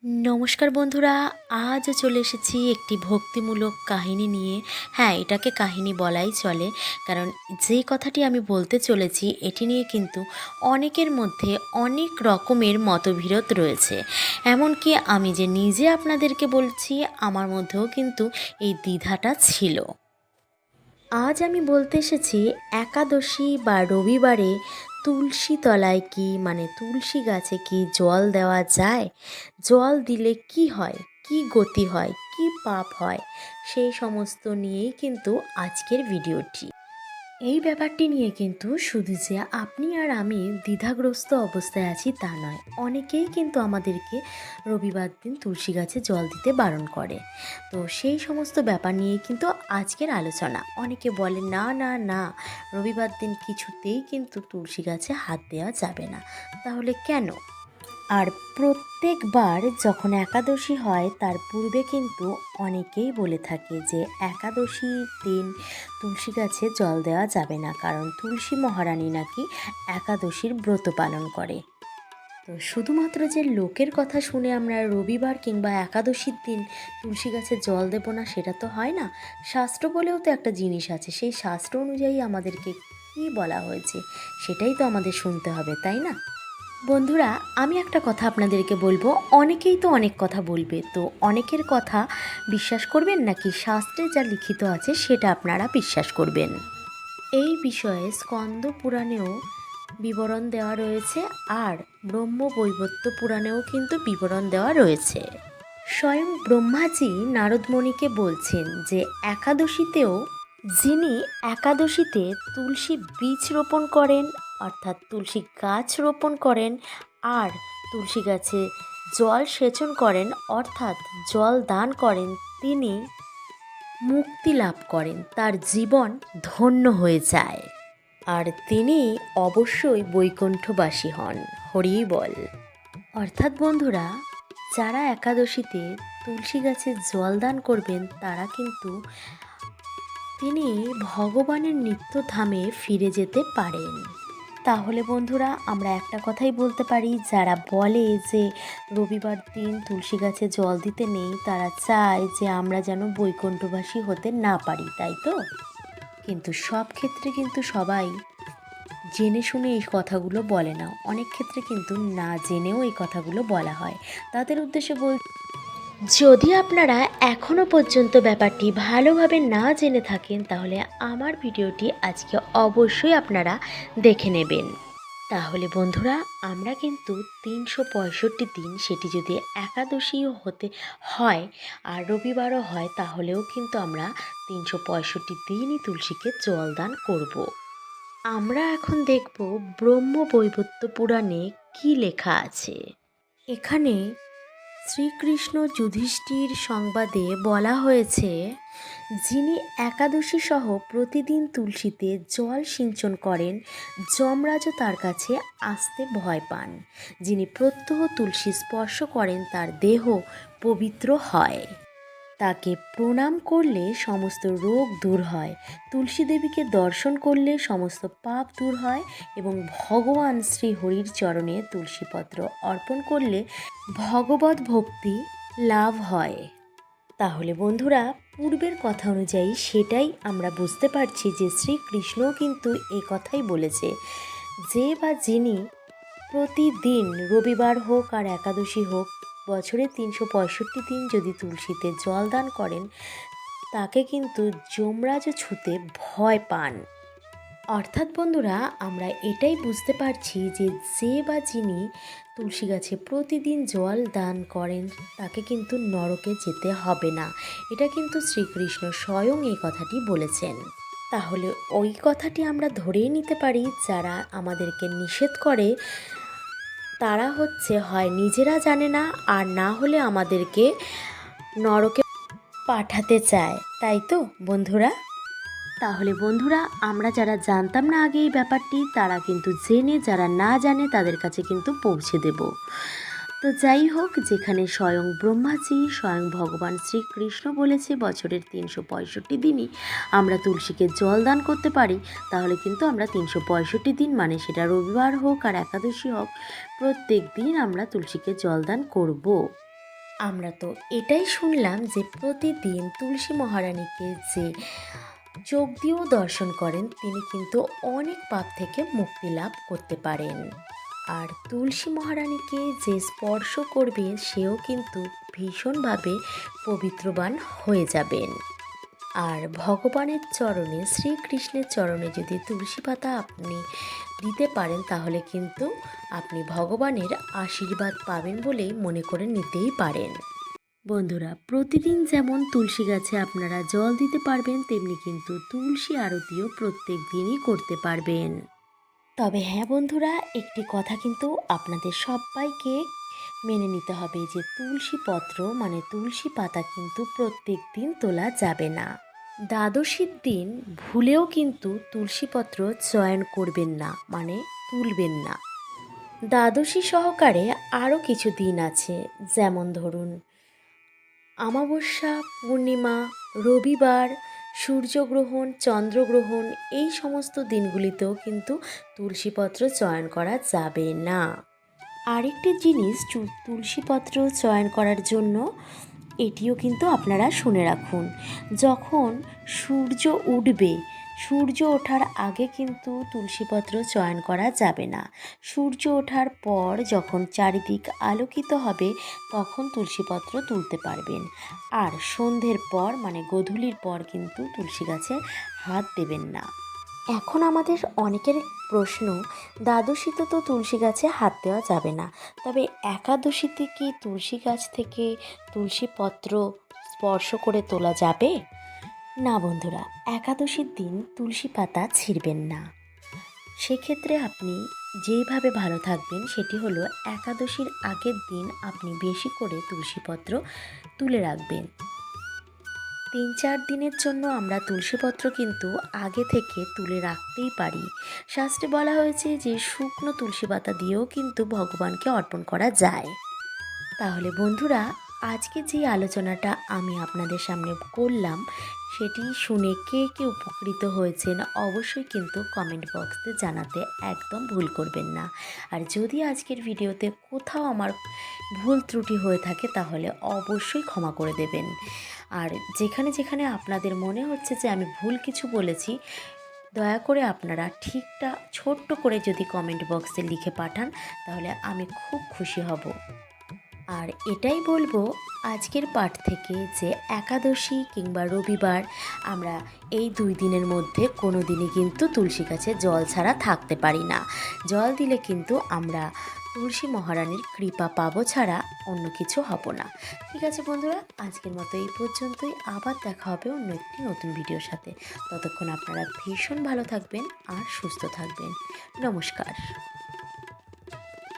নমস্কার বন্ধুরা, আজও চলে এসেছি একটি ভক্তিমূলক কাহিনী নিয়ে। হ্যাঁ, এটাকে কাহিনী বলাই চলে, কারণ যে কথাটি আমি বলতে চলেছি এটি নিয়ে কিন্তু অনেকের মধ্যে অনেক রকমের মতবিরোধ রয়েছে। এমনকি আমি যে নিজে আপনাদেরকে বলছি, আমার মধ্যেও কিন্তু এই দ্বিধাটা ছিল। আজ আমি বলতে এসেছি একাদশী বা রবিবারে তুলসী তলায় কি তুলসী গাছে কি জল দেওয়া যায়, জল দিলে কি হয়, কি গতি হয়, কি পাপ হয়, সেই সমস্ত নিয়েই কিন্তু আজকের ভিডিওটি। এই ব্যাপারটি নিয়ে কিন্তু শুধু যে আপনি আর আমি দ্বিধাগ্রস্ত অবস্থায় আছি তা নয়, অনেকেই কিন্তু আমাদেরকে রবিবার দিন তুলসী গাছে জল দিতে বারণ করে। তো সেই সমস্ত ব্যাপার নিয়ে কিন্তু আজকের আলোচনা। অনেকে বলে না না না, রবিবার দিন কিছুতেই কিন্তু তুলসী গাছে হাত দেওয়া যাবে না। তাহলে কেন? আর প্রত্যেকবার যখন একাদশী হয় তার পূর্বে কিন্তু অনেকেই বলে থাকে যে একাদশীর দিন তুলসী গাছে জল দেওয়া যাবে না, কারণ তুলসী মহারানী নাকি একাদশীর ব্রত পালন করে। তো শুধুমাত্র যে লোকের কথা শুনে আমরা রবিবার কিংবা একাদশীর দিন তুলসী গাছে জল দেব না সেটা তো হয় না। শাস্ত্র বলেও তো একটা জিনিস আছে, সেই শাস্ত্র অনুযায়ী আমাদেরকে কী বলা হয়েছে সেটাই তো আমাদের শুনতে হবে, তাই না? বন্ধুরা, আমি একটা কথা আপনাদেরকে বলবো, অনেকেই তো অনেক কথা বলবে, তো অনেকের কথা বিশ্বাস করবেন নাকি শাস্ত্রে যা লিখিত আছে সেটা আপনারা বিশ্বাস করবেন? এই বিষয়ে স্কন্দ পুরাণেও বিবরণ দেওয়া রয়েছে, আর ব্রহ্ম বৈবর্ত পুরাণেও কিন্তু বিবরণ দেওয়া রয়েছে। স্বয়ং ব্রহ্মাজি নারদমণিকে বলছেন যে একাদশীতেও যিনি একাদশীতে তুলসী বীজ রোপণ করেন, অর্থাৎ তুলসী গাছ রোপণ করেন, আর তুলসী গাছে জল সেচন করেন, অর্থাৎ জল দান করেন, তিনি মুক্তি লাভ করেন, তার জীবন ধন্য হয়ে যায়, আর তিনি অবশ্যই বৈকুণ্ঠবাসী হন। হরি বল। অর্থাৎ বন্ধুরা, যারা একাদশীতে তুলসী গাছে জল দান করবেন তারা কিন্তু তিনি ভগবানের নিত্যধামে ফিরে যেতে পারেন। তাহলে বন্ধুরা, আমরা একটা কথাই বলতে পারি, যারা বলে যে রবিবার দিন তুলসী গাছে জল দিতে নেই, তারা চায় যে আমরা যেন বৈকুণ্ঠবাসী হতে না পারি, তাই তো? কিন্তু সব ক্ষেত্রে কিন্তু সবাই জেনে শুনে এই কথাগুলো বলে না, অনেক ক্ষেত্রে কিন্তু না জেনেও এই কথাগুলো বলা হয়। তাদের উদ্দেশ্যে যদি আপনারা এখনও পর্যন্ত ব্যাপারটি ভালোভাবে না জেনে থাকেন, তাহলে আমার ভিডিওটি আজকে অবশ্যই আপনারা দেখে নেবেন। তাহলে বন্ধুরা, আমরা কিন্তু ৩৬৫ দিন, সেটি যদি একাদশীও হতে হয় আর রবিবারও হয়, তাহলেও কিন্তু আমরা ৩৬৫ দিনই তুলসীকে জল দান করব। আমরা এখন দেখব ব্রহ্ম বৈবর্ত পুরাণে কি লেখা আছে। এখানে শ্রীকৃষ্ণ যুধিষ্ঠির সংবাদে বলা হয়েছে, যিনি একাদশী সহ প্রতিদিন তুলসীতে জল সিঞ্চন করেন, যমরাজও তার কাছে আসতে ভয় পান। যিনি প্রত্যহ তুলসী স্পর্শ করেন তার দেহ পবিত্র হয়। তাকে প্রণাম করলে সমস্ত রোগ দূর হয়, তুলসী দেবীকে দর্শন করলে সমস্ত পাপ দূর হয়, এবং ভগবান শ্রী হরির চরণে তুলসীপত্র অর্পণ করলে ভগবত ভক্তি লাভ হয়। তাহলে বন্ধুরা, পূর্বের কথা অনুযায়ী সেটাই আমরা বুঝতে পারছি যে শ্রীকৃষ্ণও কিন্তু এই কথাই বলেছে, যে বা যিনি প্রতিদিন রবিবার হোক আর একাদশী হোক, বছরে ৩৬৫ দিন যদি তুলসীতে জল দান করেন, তাকে কিন্তু যমরাজও ছুঁতে ভয় পান। অর্থাৎ বন্ধুরা, আমরা এটাই বুঝতে পারছি যে যে বা যিনি তুলসী গাছে প্রতিদিন জল দান করেন তাকে কিন্তু নরকে যেতে হবে না। এটা কিন্তু শ্রীকৃষ্ণ স্বয়ং এই কথাটি বলেছেন। তাহলে ওই কথাটি আমরা ধরেই নিতে পারি, যারা আমাদেরকে নিষেধ করে তারা হচ্ছে হয় নিজেরা জানে না, আর না হলে আমাদেরকে নরকে পাঠাতে চায়, তাই তো বন্ধুরা? তাহলে বন্ধুরা, আমরা যারা জানতাম না আগে এই ব্যাপারটি, তারা কিন্তু জেনে, যারা না জানে তাদের কাছে কিন্তু পৌঁছে দেব। তো যাই হোক, যেখানে স্বয়ং ব্রহ্মাজি, স্বয়ং ভগবান শ্রীকৃষ্ণ বলেছে বছরের ৩৬৫ দিনই আমরা তুলসীকে জল দান করতে পারি, তাহলে কিন্তু আমরা ৩৬৫ দিন, মানে সেটা রবিবার হোক আর একাদশী হোক, প্রত্যেক দিন আমরা তুলসীকে জল দান করব। আমরা তো এটাই শুনলাম যে প্রতিদিন তুলসী মহারানীকে যে চোখ দিয়েও দর্শন করেন তিনি কিন্তু অনেক পাপ থেকে মুক্তি লাভ করতে পারেন। আর তুলসী মহারানীকে যে স্পর্শ করবে সেও কিন্তু ভীষণভাবে পবিত্রবান হয়ে যাবেন। আর ভগবানের চরণে, শ্রীকৃষ্ণের চরণে যদি তুলসী পাতা আপনি দিতে পারেন তাহলে কিন্তু আপনি ভগবানের আশীর্বাদ পাবেন বলেই মনে করে নিতেই পারেন। বন্ধুরা, প্রতিদিন যেমন তুলসী গাছে আপনারা জল দিতে পারবেন তেমনি কিন্তু তুলসী আরতিও প্রত্যেক দিনই করতে পারবেন। তবে হ্যাঁ বন্ধুরা, একটি কথা কিন্তু আপনাদের সবাইকে মেনে নিতে হবে যে তুলসী পত্র মানে তুলসী পাতা কিন্তু প্রত্যেক দিন তোলা যাবে না। দ্বাদশীর দিন ভুলেও কিন্তু তুলসী পত্র চয়ন করবেন না, মানে তুলবেন না। দ্বাদশী সহকারে আরও কিছু দিন আছে, যেমন ধরুন অমাবস্যা, পূর্ণিমা, রবিবার, সূর্যগ্রহণ, চন্দ্রগ্রহণ, এই সমস্ত দিনগুলিতেও কিন্তু তুলসীপত্র চয়ন করা যাবে না। আরেকটি জিনিস তুলসীপত্র চয়ন করার জন্য এটিও কিন্তু আপনারা শুনে রাখুন, যখন সূর্য উঠবে, সূর্য ওঠার আগে কিন্তু তুলসীপত্র চয়ন করা যাবে না। সূর্য ওঠার পর যখন চারিদিক আলোকিত হবে তখন তুলসীপত্র তুলতে পারবেন। আর সন্ধ্যের পর মানে গোধূলির পর কিন্তু তুলসী গাছে হাত দেবেন না। এখন আমাদের অনেকের প্রশ্ন, দ্বাদশীতে তো তুলসী গাছে হাত দেওয়া যাবে না, তবে একাদশীতে কি তুলসী গাছ থেকে তুলসী পত্র স্পর্শ করে তোলা যাবে? না বন্ধুরা, একাদশীর দিন তুলসী পাতা ছিঁড়বেন না। সেক্ষেত্রে আপনি যেইভাবে ভালো থাকবেন সেটি হলো একাদশীর আগের দিন আপনি বেশি করে তুলসীপত্র তুলে রাখবেন। 3-4 দিনের জন্য আমরা তুলসীপত্র কিন্তু আগে থেকে তুলে রাখতেই পারি। শাস্ত্রে বলা হয়েছে যে শুকনো তুলসী পাতা দিয়েও কিন্তু ভগবানকে অর্পণ করা যায়। তাহলে বন্ধুরা, আজকে যে আলোচনাটা আমি আপনাদের সামনে করলাম সেটি শুনে কে কে উপকৃত হয়েছেন অবশ্যই কিন্তু কমেন্ট বক্সে জানাতে একদম ভুল করবেন না। আর যদি আজকের ভিডিওতে কোথাও আমার ভুল ত্রুটি হয়ে থাকে তাহলে অবশ্যই ক্ষমা করে দেবেন। আর যেখানে যেখানে আপনাদের মনে হচ্ছে যে আমি ভুল কিছু বলেছি, দয়া করে আপনারা ঠিকটা ছোট্ট করে যদি কমেন্ট বক্সে লিখে পাঠান তাহলে আমি খুব খুশি হব। আর এটাই বলবো আজকের পাঠ থেকে যে একাদশী কিংবা রবিবার আমরা এই 2 দিনের মধ্যে কোনো দিনই কিন্তু তুলসী গাছে জল ছাড়া থাকতে পারি না। জল দিলে কিন্তু আমরা তুলসী মহারানীর কৃপা পাবো ছাড়া অন্য কিছু হব না। ঠিক আছে বন্ধুরা, আজকের মতো এই পর্যন্তই। আবার দেখা হবে অন্য একটি নতুন ভিডিওর সাথে। ততক্ষণ আপনারা ভীষণ ভালো থাকবেন আর সুস্থ থাকবেন। নমস্কার।